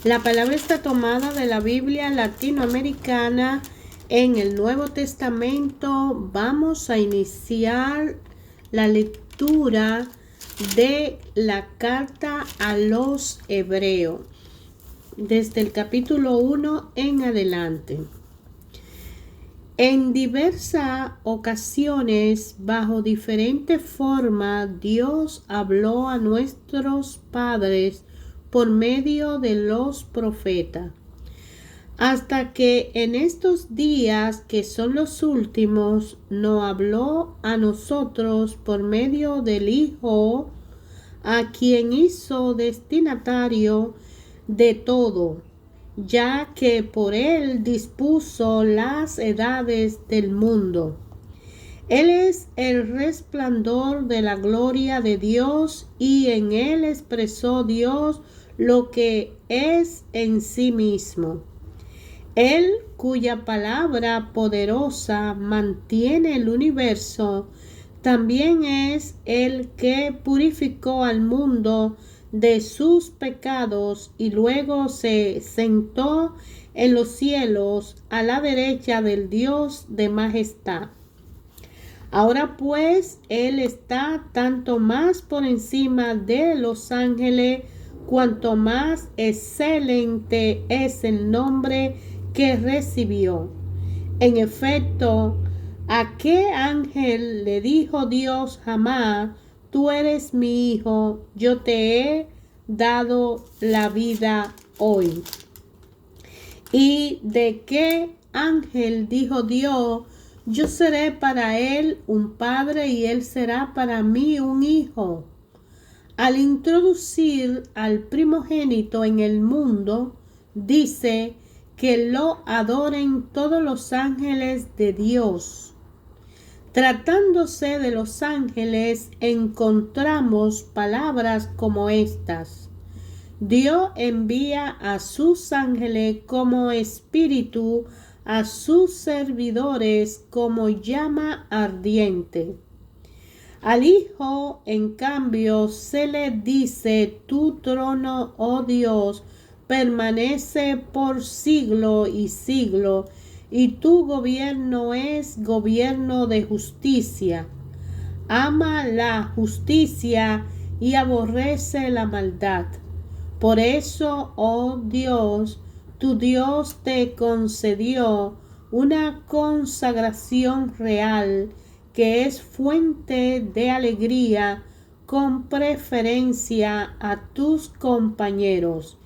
La palabra está tomada de la Biblia latinoamericana en el Nuevo Testamento. Vamos a iniciar la lectura de la carta a los Hebreos, desde el capítulo 1 en adelante. En diversas ocasiones, bajo diferentes formas, Dios habló a nuestros padres por medio de los profetas, hasta que en estos días, que son los últimos, nos habló a nosotros por medio del Hijo, a quien hizo destinatario de todo, ya que por él dispuso las edades del mundo. Él es el resplandor de la gloria de Dios, y en él expresó Dios lo que es en sí mismo. Él, cuya palabra poderosa mantiene el universo, también es el que purificó al mundo de sus pecados y luego se sentó en los cielos a la derecha del Dios de majestad. Ahora pues, Él está tanto más por encima de los ángeles, cuanto más excelente es el nombre que recibió. En efecto, ¿a qué ángel le dijo Dios jamás: tú eres mi hijo, yo te he dado la vida hoy? ¿Y de qué ángel dijo Dios: yo seré para él un padre y él será para mí un hijo? Al introducir al primogénito en el mundo, dice que lo adoren todos los ángeles de Dios. Tratándose de los ángeles, encontramos palabras como estas: Dios envía a sus ángeles como espíritu, a sus servidores como llama ardiente. Al Hijo, en cambio, se le dice: tu trono, oh Dios, permanece por siglo y siglo, y tu gobierno es gobierno de justicia. Ama la justicia y aborrece la maldad. Por eso, oh Dios, tu Dios te concedió una consagración real, que es fuente de alegría con preferencia a tus compañeros.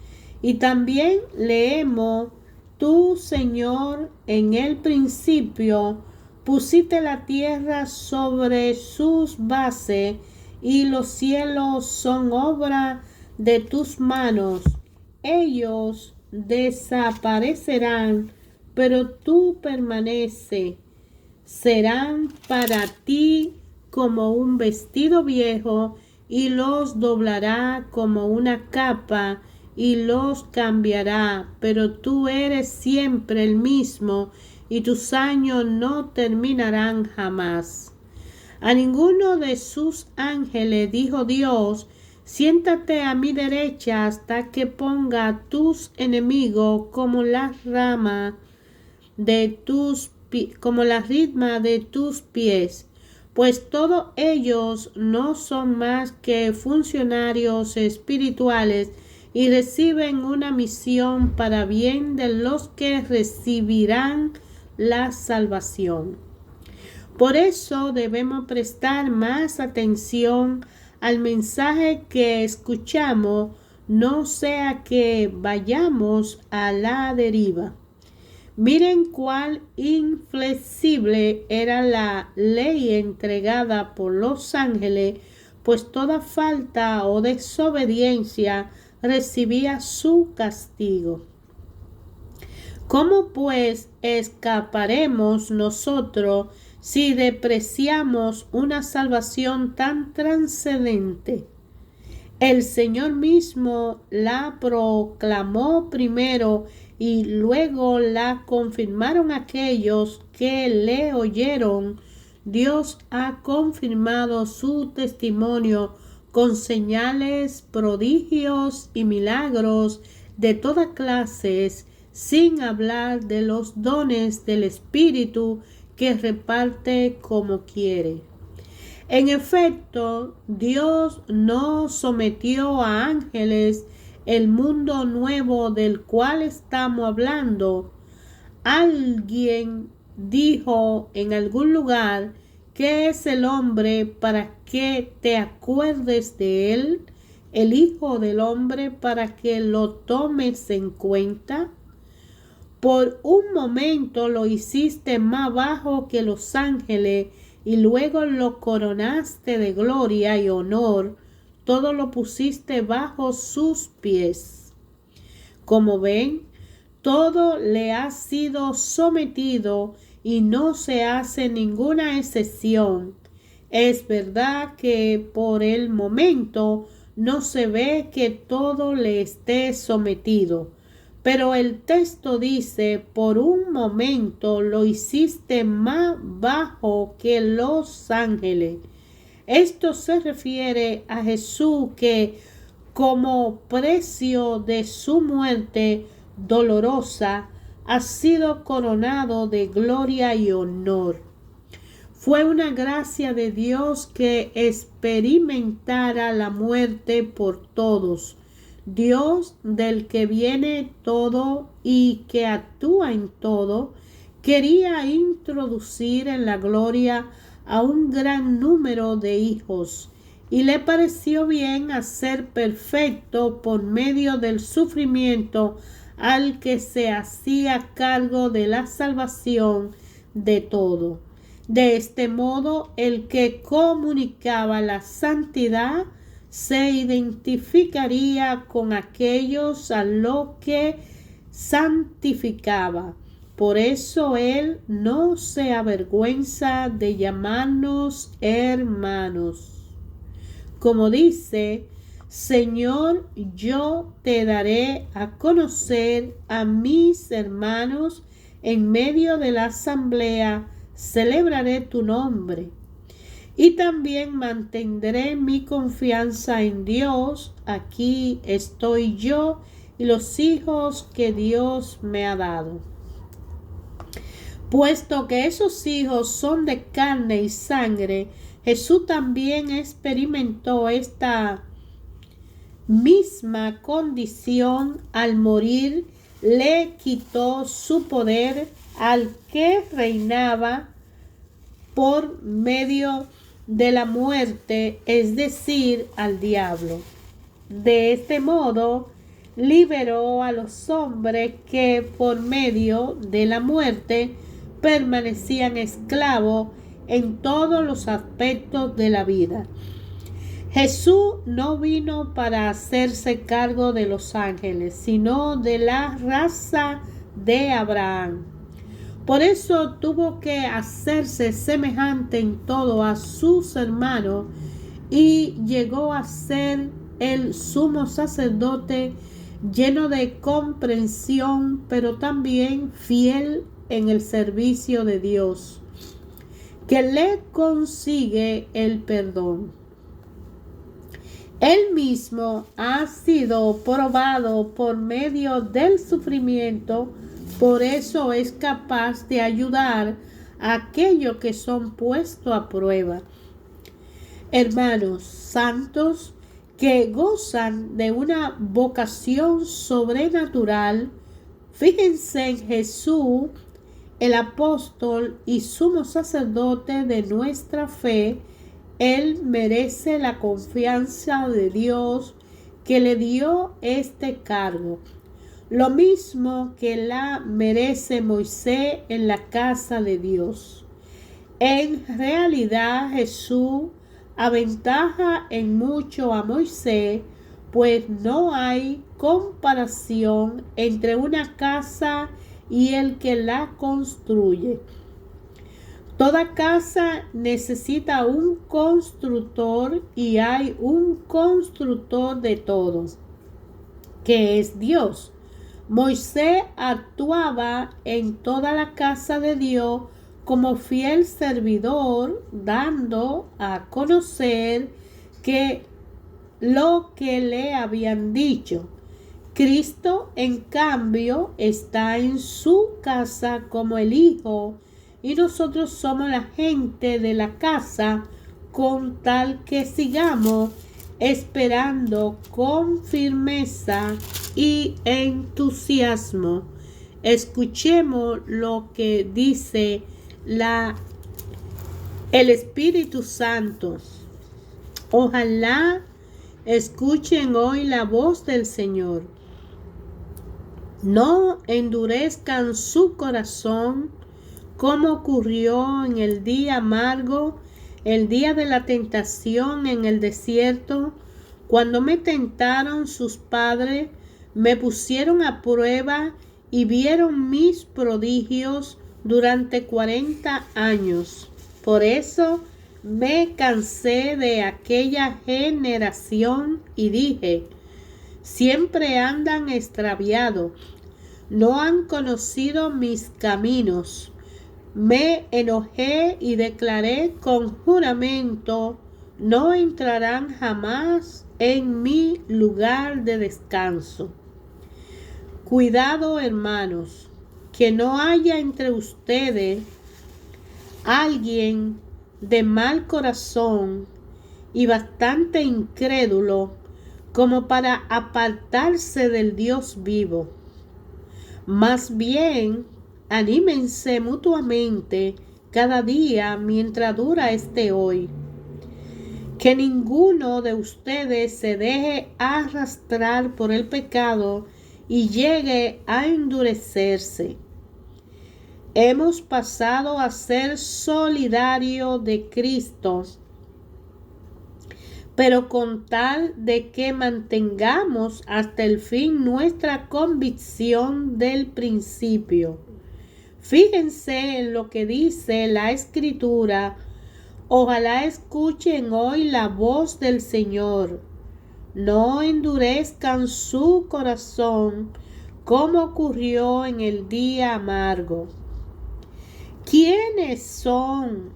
Y también leemos: tú, Señor, en el principio pusiste la tierra sobre sus bases, y los cielos son obra de tus manos. Ellos desaparecerán, pero tú permaneces. Serán para ti como un vestido viejo, y los doblará como una capa y los cambiará, pero tú eres siempre el mismo, y tus años no terminarán jamás. A ninguno de sus ángeles dijo Dios: siéntate a mi derecha hasta que ponga a tus enemigos como la rama de tus pies, pues todos ellos no son más que funcionarios espirituales y reciben una misión para bien de los que recibirán la salvación. Por eso debemos prestar más atención al mensaje que escuchamos, no sea que vayamos a la deriva. Miren cuán inflexible era la ley entregada por los ángeles, pues toda falta o desobediencia recibía su castigo. ¿Cómo pues escaparemos nosotros si despreciamos una salvación tan trascendente? El Señor mismo la proclamó primero, y luego la confirmaron aquellos que le oyeron. Dios ha confirmado su testimonio con señales, prodigios y milagros de toda clase, sin hablar de los dones del Espíritu que reparte como quiere. En efecto, Dios no sometió a ángeles el mundo nuevo del cual estamos hablando. Alguien dijo en algún lugar: ¿qué es el hombre para que te acuerdes de él? ¿El Hijo del Hombre para que lo tomes en cuenta? Por un momento lo hiciste más bajo que los ángeles y luego lo coronaste de gloria y honor. Todo lo pusiste bajo sus pies. Como ven, todo le ha sido sometido y no se hace ninguna excepción. Es verdad que por el momento no se ve que todo le esté sometido, pero el texto dice: por un momento lo hiciste más bajo que los ángeles. Esto se refiere a Jesús, que como precio de su muerte dolorosa ha sido coronado de gloria y honor. Fue una gracia de Dios que experimentara la muerte por todos. Dios, del que viene todo y que actúa en todo, quería introducir en la gloria a un gran número de hijos, y le pareció bien hacer perfecto por medio del sufrimiento al que se hacía cargo de la salvación de todo. De este modo, el que comunicaba la santidad se identificaría con aquellos a los que santificaba. Por eso él no se avergüenza de llamarnos hermanos. Como dice: Señor, yo te daré a conocer a mis hermanos en medio de la asamblea, celebraré tu nombre. Y también mantendré mi confianza en Dios. Aquí estoy yo y los hijos que Dios me ha dado. Puesto que esos hijos son de carne y sangre, Jesús también experimentó esta misma condición al morir. Le quitó su poder al que reinaba por medio de la muerte, es decir, al diablo. De este modo, liberó a los hombres que por medio de la muerte permanecían esclavos en todos los aspectos de la vida. Jesús no vino para hacerse cargo de los ángeles, sino de la raza de Abraham. Por eso tuvo que hacerse semejante en todo a sus hermanos y llegó a ser el sumo sacerdote lleno de comprensión, pero también fiel en el servicio de Dios, que le consigue el perdón. Él mismo ha sido probado por medio del sufrimiento, por eso es capaz de ayudar a aquellos que son puestos a prueba. Hermanos santos que gozan de una vocación sobrenatural, fíjense en Jesús, el apóstol y sumo sacerdote de nuestra fe. Él merece la confianza de Dios, que le dio este cargo, lo mismo que la merece Moisés en la casa de Dios. En realidad, Jesús aventaja en mucho a Moisés, pues no hay comparación entre una casa y el que la construye. Toda casa necesita un constructor, y hay un constructor de todos, que es Dios. Moisés actuaba en toda la casa de Dios como fiel servidor, dando a conocer que lo que le habían dicho, Cristo, en cambio, está en su casa como el Hijo, y nosotros somos la gente de la casa, con tal que sigamos esperando con firmeza y entusiasmo. Escuchemos lo que dice el Espíritu Santo. Ojalá escuchen hoy la voz del Señor. No endurezcan su corazón como ocurrió en el día amargo, el día de la tentación en el desierto, cuando me tentaron sus padres, me pusieron a prueba y vieron mis prodigios durante 40 años. Por eso me cansé de aquella generación y dije, siempre andan extraviados, no han conocido mis caminos. Me enojé y declaré con juramento, no entrarán jamás en mi lugar de descanso. Cuidado, hermanos, que no haya entre ustedes alguien de mal corazón y bastante incrédulo como para apartarse del Dios vivo. Más bien, anímense mutuamente cada día mientras dura este hoy. Que ninguno de ustedes se deje arrastrar por el pecado y llegue a endurecerse. Hemos pasado a ser solidarios de Cristo, pero con tal de que mantengamos hasta el fin nuestra convicción del principio. Fíjense en lo que dice la Escritura. Ojalá escuchen hoy la voz del Señor. No endurezcan su corazón como ocurrió en el día amargo. ¿Quiénes son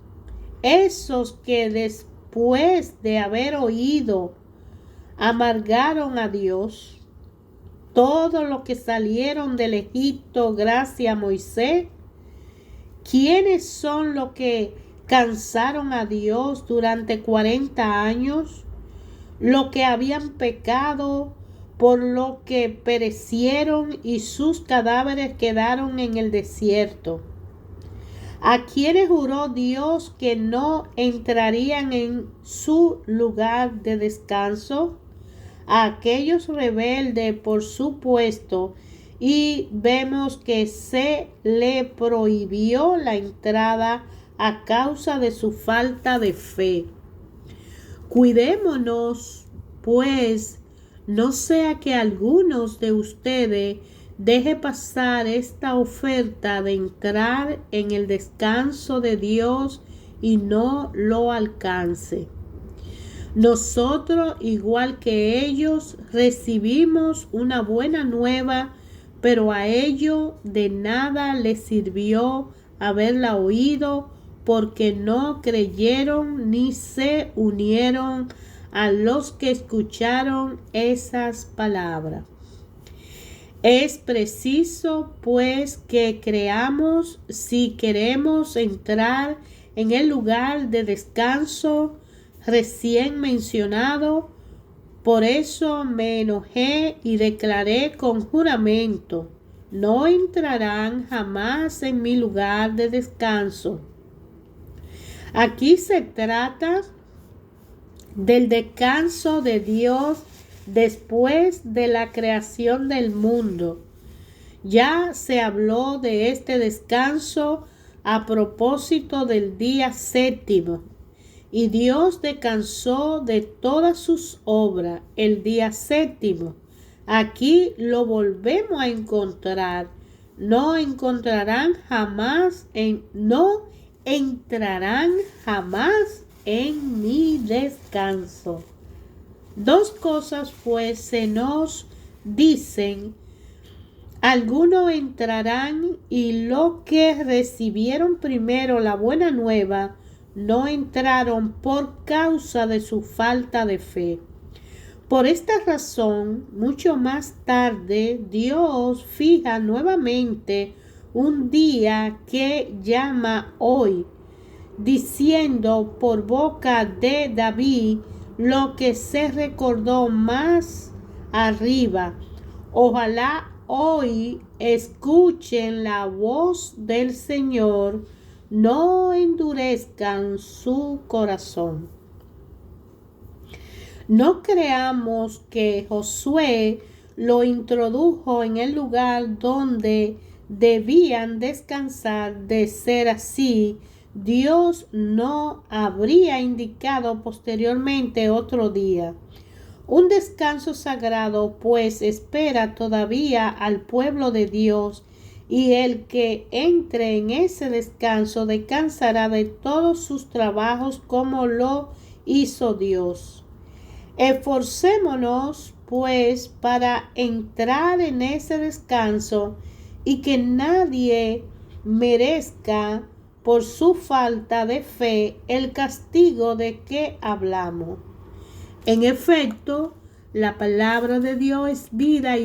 esos que después de haber oído amargaron a Dios? Todos los que salieron del Egipto gracias a Moisés. ¿Quiénes son los que cansaron a Dios durante 40 años? Los que habían pecado, por lo que perecieron y sus cadáveres quedaron en el desierto. ¿A quienes juró Dios que no entrarían en su lugar de descanso? A aquellos rebeldes, por supuesto, y vemos que se le prohibió la entrada a causa de su falta de fe. Cuidémonos, pues, no sea que algunos de ustedes deje pasar esta oferta de entrar en el descanso de Dios y no lo alcance. Nosotros, igual que ellos, recibimos una buena nueva, pero a ellos de nada les sirvió haberla oído, porque no creyeron ni se unieron a los que escucharon esas palabras. Es preciso, pues, que creamos si queremos entrar en el lugar de descanso recién mencionado. Por eso me enojé y declaré con juramento, no entrarán jamás en mi lugar de descanso. Aquí se trata del descanso de Dios después de la creación del mundo. Ya se habló de este descanso a propósito del día séptimo, y Dios descansó de todas sus obras el día séptimo. Aquí lo volvemos a encontrar. No entrarán jamás en mi descanso. Dos cosas pues se nos dicen. Algunos entrarán, y los que recibieron primero la buena nueva no entraron por causa de su falta de fe. Por esta razón, mucho más tarde, Dios fija nuevamente un día que llama hoy, diciendo por boca de David lo que se recordó más arriba. Ojalá hoy escuchen la voz del Señor, no endurezcan su corazón. No creamos que Josué lo introdujo en el lugar donde debían descansar. De ser así, Dios no habría indicado posteriormente otro día. Un descanso sagrado, pues, espera todavía al pueblo de Dios, y el que entre en ese descanso descansará de todos sus trabajos como lo hizo Dios. Esforcémonos, pues, para entrar en ese descanso y que nadie merezca por su falta de fe el castigo de que hablamos. En efecto, la palabra de Dios es viva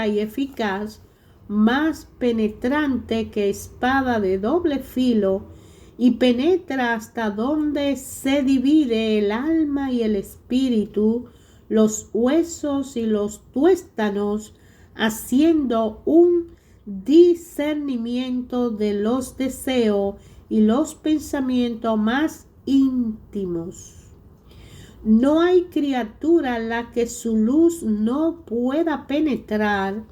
y eficaz, más penetrante que espada de doble filo, y penetra hasta donde se divide el alma y el espíritu, los huesos y los tuéstanos, haciendo un discernimiento de los deseos y los pensamientos más íntimos. No hay criatura a la que su luz no pueda penetrar.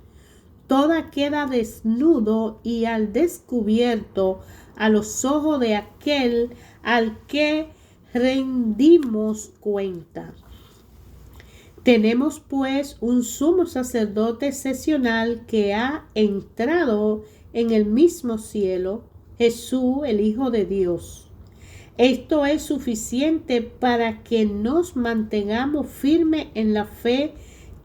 Toda queda desnudo y al descubierto a los ojos de aquel al que rendimos cuenta. Tenemos pues un sumo sacerdote excepcional que ha entrado en el mismo cielo, Jesús, el Hijo de Dios. Esto es suficiente para que nos mantengamos firmes en la fe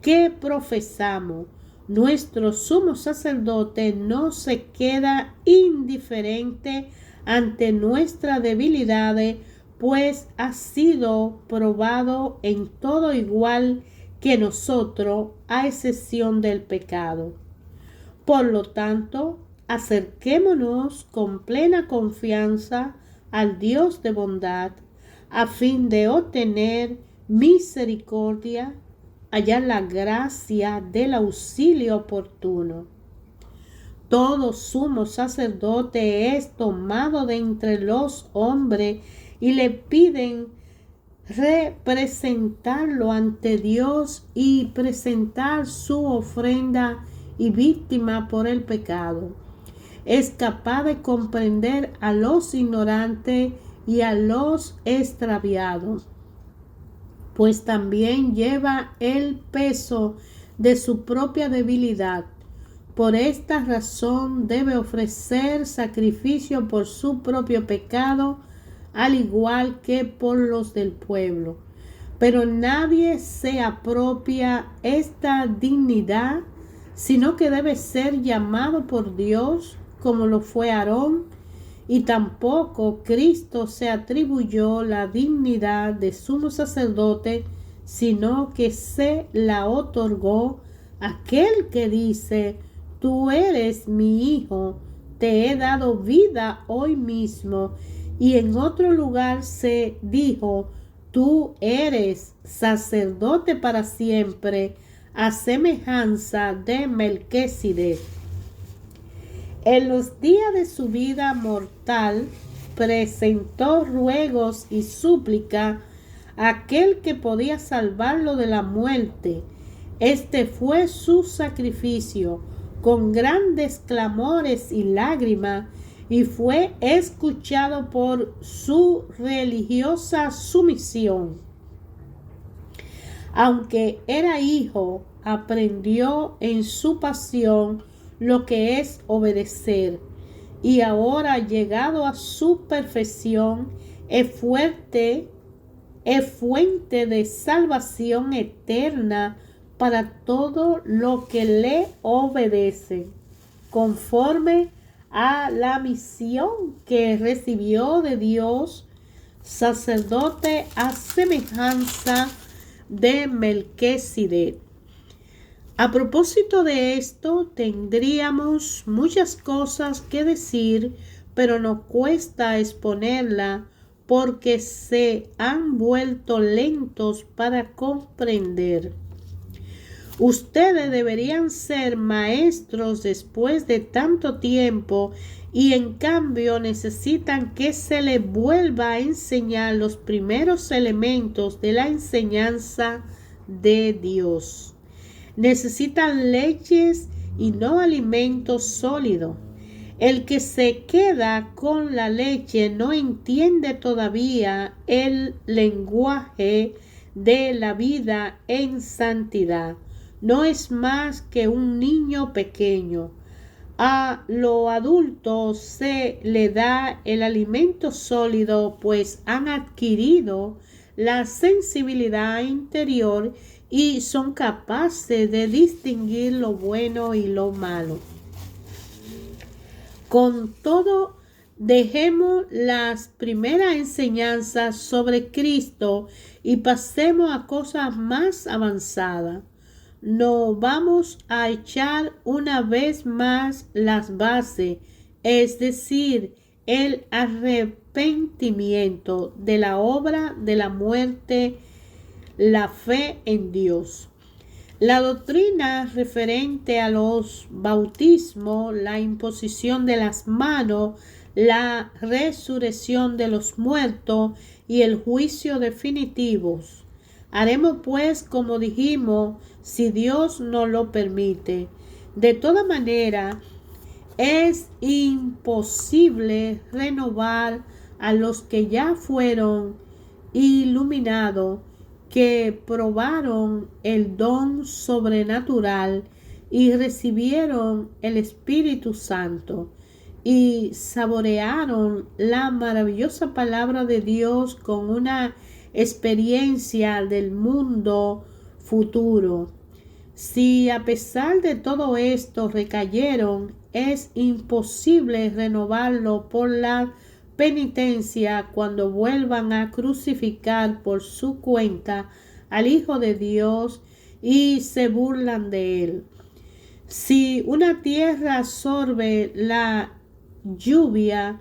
que profesamos. Nuestro sumo sacerdote no se queda indiferente ante nuestras debilidades, pues ha sido probado en todo igual que nosotros, a excepción del pecado. Por lo tanto, acerquémonos con plena confianza al Dios de bondad, a fin de obtener misericordia, hallar la gracia del auxilio oportuno. Todo sumo sacerdote es tomado de entre los hombres y le piden representarlo ante Dios y presentar su ofrenda y víctima por el pecado. Es capaz de comprender a los ignorantes y a los extraviados, pues también lleva el peso de su propia debilidad. Por esta razón debe ofrecer sacrificio por su propio pecado, al igual que por los del pueblo. Pero nadie se apropia esta dignidad, sino que debe ser llamado por Dios, como lo fue Aarón, y tampoco Cristo se atribuyó la dignidad de sumo sacerdote, sino que se la otorgó aquel que dice: tú eres mi hijo, te he dado vida hoy mismo. Y en otro lugar se dijo: tú eres sacerdote para siempre, a semejanza de Melquisedec. En los días de su vida mortal, presentó ruegos y súplica a aquel que podía salvarlo de la muerte. Este fue su sacrificio, con grandes clamores y lágrimas, y fue escuchado por su religiosa sumisión. Aunque era hijo, aprendió en su pasión lo que es obedecer, y ahora, llegado a su perfección, es fuente de salvación eterna para todo lo que le obedece, conforme a la misión que recibió de Dios, sacerdote a semejanza de Melquisedec. A propósito de esto, tendríamos muchas cosas que decir, pero nos cuesta exponerla porque se han vuelto lentos para comprender. Ustedes deberían ser maestros después de tanto tiempo y en cambio necesitan que se les vuelva a enseñar los primeros elementos de la enseñanza de Dios. Necesitan leches y no alimentos sólidos. El que se queda con la leche no entiende todavía el lenguaje de la vida en santidad. No es más que un niño pequeño. A los adultos se le da el alimento sólido, pues han adquirido la sensibilidad interior y son capaces de distinguir lo bueno y lo malo. Con todo, dejemos las primeras enseñanzas sobre Cristo y pasemos a cosas más avanzadas. Nos vamos a echar una vez más las bases, es decir, el arrepentimiento de la obra de la muerte, la fe en Dios. La doctrina referente a los bautismos, la imposición de las manos, la resurrección de los muertos y el juicio definitivo. Haremos pues como dijimos, si Dios nos lo permite. De toda manera, es imposible renovar a los que ya fueron iluminados, que probaron el don sobrenatural y recibieron el Espíritu Santo y saborearon la maravillosa palabra de Dios con una experiencia del mundo futuro. Si a pesar de todo esto recayeron, es imposible renovarlo por la penitencia cuando vuelvan a crucificar por su cuenta al Hijo de Dios y se burlan de él. Si una tierra absorbe la lluvia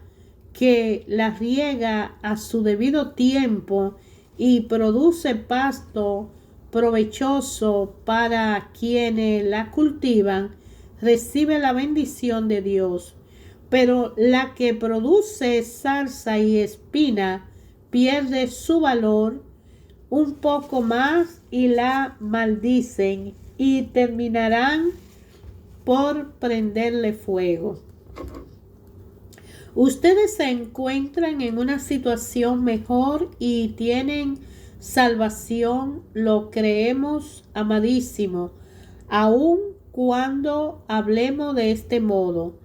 que la riega a su debido tiempo y produce pasto provechoso para quienes la cultivan, recibe la bendición de Dios. Pero la que produce zarza y espina pierde su valor un poco más y la maldicen y terminarán por prenderle fuego. Ustedes se encuentran en una situación mejor y tienen salvación, lo creemos, amadísimo, aun cuando hablemos de este modo.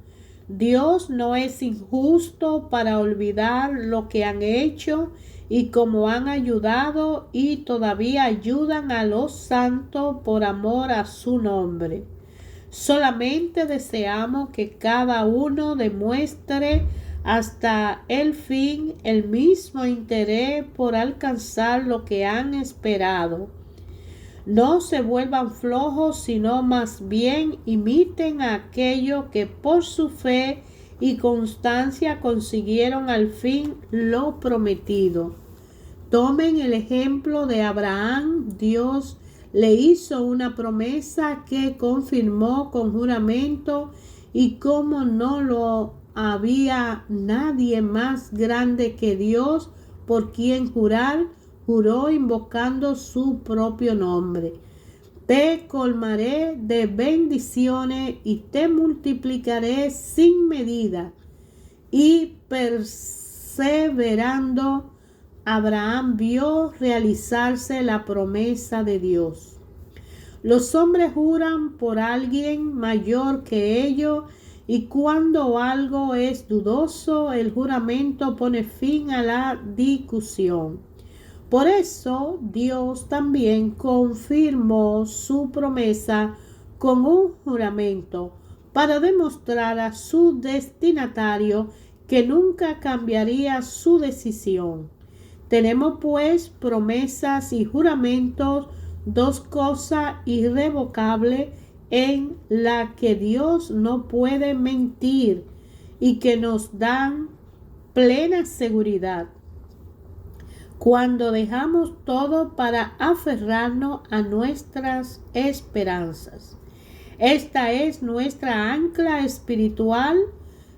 Dios no es injusto para olvidar lo que han hecho y cómo han ayudado y todavía ayudan a los santos por amor a su nombre. Solamente deseamos que cada uno demuestre hasta el fin el mismo interés por alcanzar lo que han esperado. No se vuelvan flojos, sino más bien imiten a aquellos que por su fe y constancia consiguieron al fin lo prometido. Tomen el ejemplo de Abraham. Dios le hizo una promesa que confirmó con juramento, y como no lo había nadie más grande que Dios por quien jurar, juró invocando su propio nombre. Te colmaré de bendiciones y te multiplicaré sin medida. Y perseverando, Abraham vio realizarse la promesa de Dios. Los hombres juran por alguien mayor que ellos, y cuando algo es dudoso, el juramento pone fin a la discusión. Por eso Dios también confirmó su promesa con un juramento, para demostrar a su destinatario que nunca cambiaría su decisión. Tenemos pues promesas y juramentos, dos cosas irrevocables en la que Dios no puede mentir y que nos dan plena seguridad cuando dejamos todo para aferrarnos a nuestras esperanzas. Esta es nuestra ancla espiritual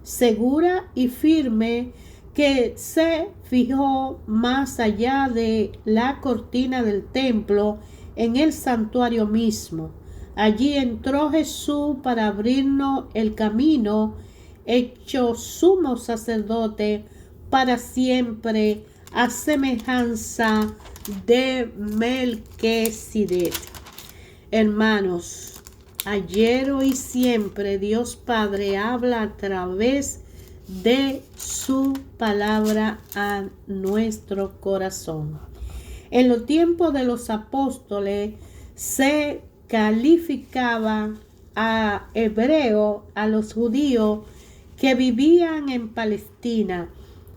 segura y firme que se fijó más allá de la cortina del templo en el santuario mismo. Allí entró Jesús para abrirnos el camino, hecho sumo sacerdote para siempre, a semejanza de Melquisedec. Hermanos, ayer, hoy y siempre Dios Padre habla a través de su palabra a nuestro corazón. En los tiempos de los apóstoles se calificaba a hebreos, a los judíos que vivían en Palestina,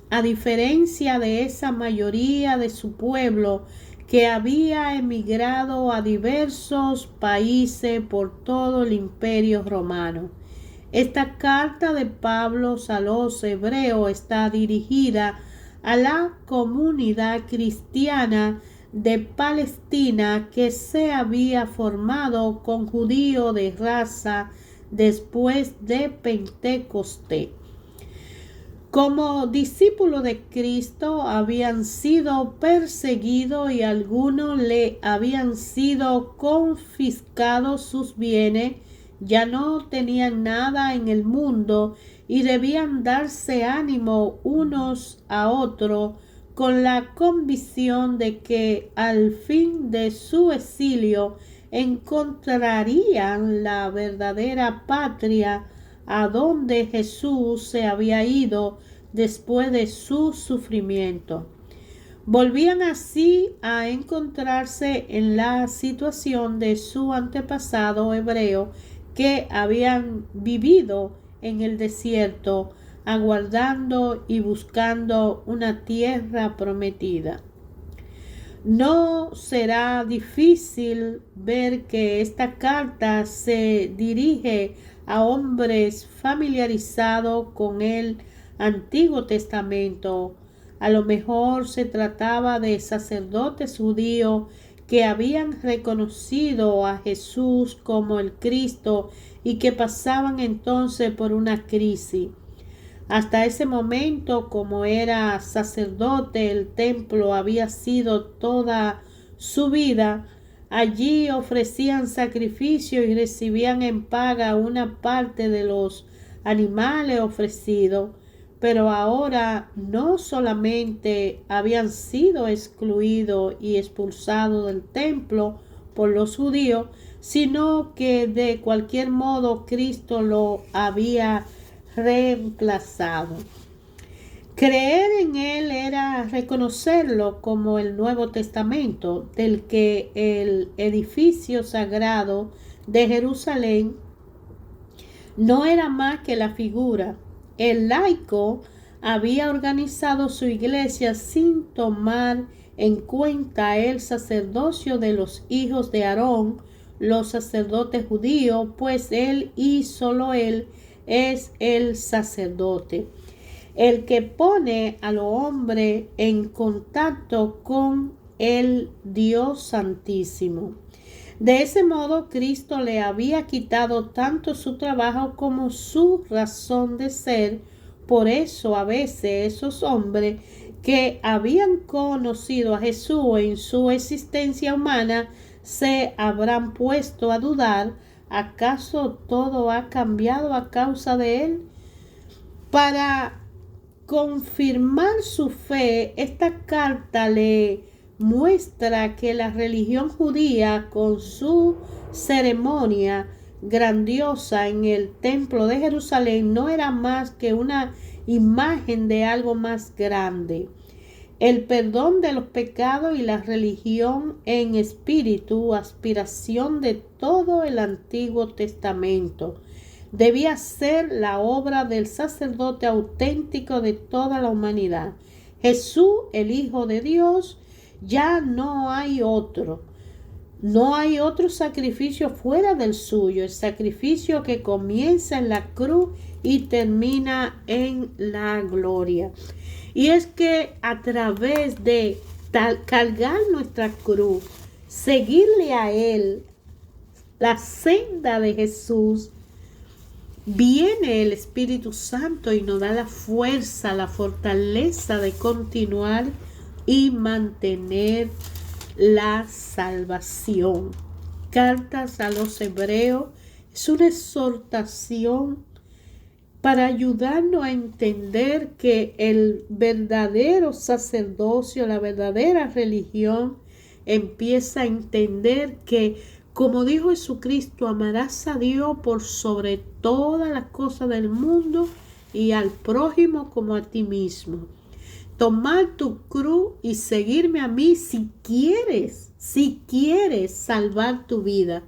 a diferencia de esa mayoría de su pueblo que había emigrado a diversos países por todo el imperio romano. Esta carta de Pablo a los hebreos está dirigida a la comunidad cristiana de Palestina que se había formado con judíos de raza después de Pentecostés. Como discípulos de Cristo habían sido perseguidos y algunos le habían sido confiscados sus bienes, ya no tenían nada en el mundo y debían darse ánimo unos a otros con la convicción de que al fin de su exilio encontrarían la verdadera patria a donde Jesús se había ido después de su sufrimiento. Volvían así a encontrarse en la situación de su antepasado hebreo que habían vivido en el desierto, aguardando y buscando una tierra prometida. No será difícil ver que esta carta se dirige a hombres familiarizados con el Antiguo Testamento. A lo mejor se trataba de sacerdotes judíos que habían reconocido a Jesús como el Cristo y que pasaban entonces por una crisis. Hasta ese momento, como era sacerdote, el templo había sido toda su vida. Allí ofrecían sacrificios y recibían en paga una parte de los animales ofrecidos. Pero ahora no solamente habían sido excluidos y expulsados del templo por los judíos, sino que de cualquier modo Cristo lo había reemplazado. Creer en Él era reconocerlo como el Nuevo Testamento, del que el edificio sagrado de Jerusalén no era más que la figura. El laico había organizado su iglesia sin tomar en cuenta el sacerdocio de los hijos de Aarón, los sacerdotes judíos, pues él y solo él es el sacerdote, el que pone al hombre en contacto con el Dios Santísimo. De ese modo, Cristo le había quitado tanto su trabajo como su razón de ser. Por eso, a veces, esos hombres que habían conocido a Jesús en su existencia humana se habrán puesto a dudar: ¿acaso todo ha cambiado a causa de él? Para confirmar su fe, esta carta le muestra que la religión judía, con su ceremonia grandiosa en el templo de Jerusalén, no era más que una imagen de algo más grande. El perdón de los pecados y la religión en espíritu, aspiración de todo el Antiguo Testamento, debía ser la obra del sacerdote auténtico de toda la humanidad. Jesús, el Hijo de Dios, ya no hay otro. No hay otro sacrificio fuera del suyo, el sacrificio que comienza en la cruz y termina en la gloria. Y es que a través de cargar nuestra cruz, seguirle a Él, la senda de Jesús, viene el Espíritu Santo y nos da la fuerza, la fortaleza de continuar y mantener la salvación. Cartas a los Hebreos es una exhortación para ayudarnos a entender que el verdadero sacerdocio, la verdadera religión, empieza a entender que, como dijo Jesucristo, amarás a Dios por sobre todas las cosas del mundo y al prójimo como a ti mismo. Tomar tu cruz y seguirme a mí si quieres salvar tu vida.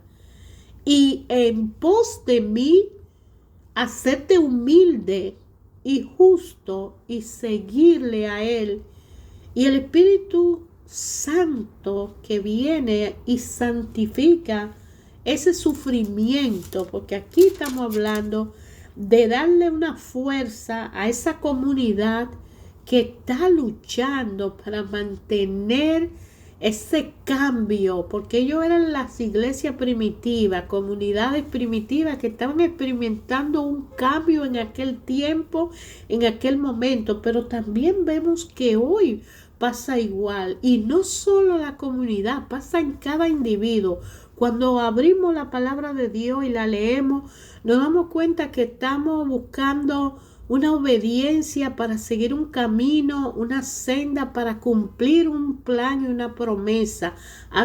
Y en pos de mí, hacerte humilde y justo y seguirle a Él. Y el Espíritu Santo que viene y santifica ese sufrimiento, porque aquí estamos hablando de darle una fuerza a esa comunidad que está luchando para mantener ese cambio, porque ellos eran las iglesias primitivas, comunidades primitivas que estaban experimentando un cambio en aquel tiempo, en aquel momento, pero también vemos que hoy pasa igual, y no solo la comunidad, pasa en cada individuo. Cuando abrimos la palabra de Dios y la leemos, nos damos cuenta que estamos buscando una obediencia para seguir un camino, una senda para cumplir un plan y una promesa.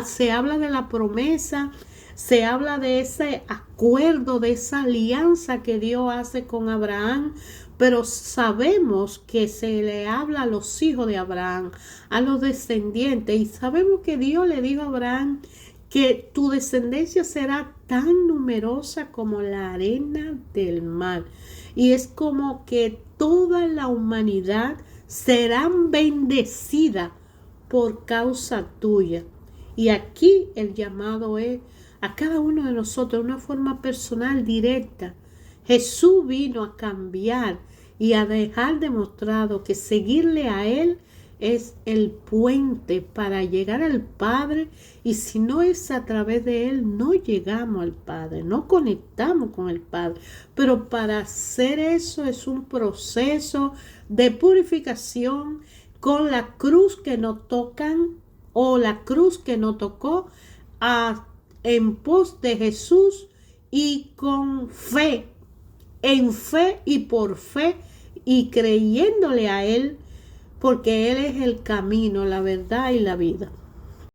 Se habla de la promesa, se habla de ese acuerdo, de esa alianza que Dios hace con Abraham, pero sabemos que se le habla a los hijos de Abraham, a los descendientes, y sabemos que Dios le dijo a Abraham que tu descendencia será tan numerosa como la arena del mar. Y es como que toda la humanidad será bendecida por causa tuya. Y aquí el llamado es a cada uno de nosotros de una forma personal, directa. Jesús vino a cambiar y a dejar demostrado que seguirle a Él es el puente para llegar al Padre, y si no es a través de Él, no llegamos al Padre, no conectamos con el Padre. Pero para hacer eso es un proceso de purificación con la cruz que nos tocan o la cruz que nos tocó en pos de Jesús, y con fe, en fe y por fe, y creyéndole a Él, porque Él es el camino, la verdad y la vida.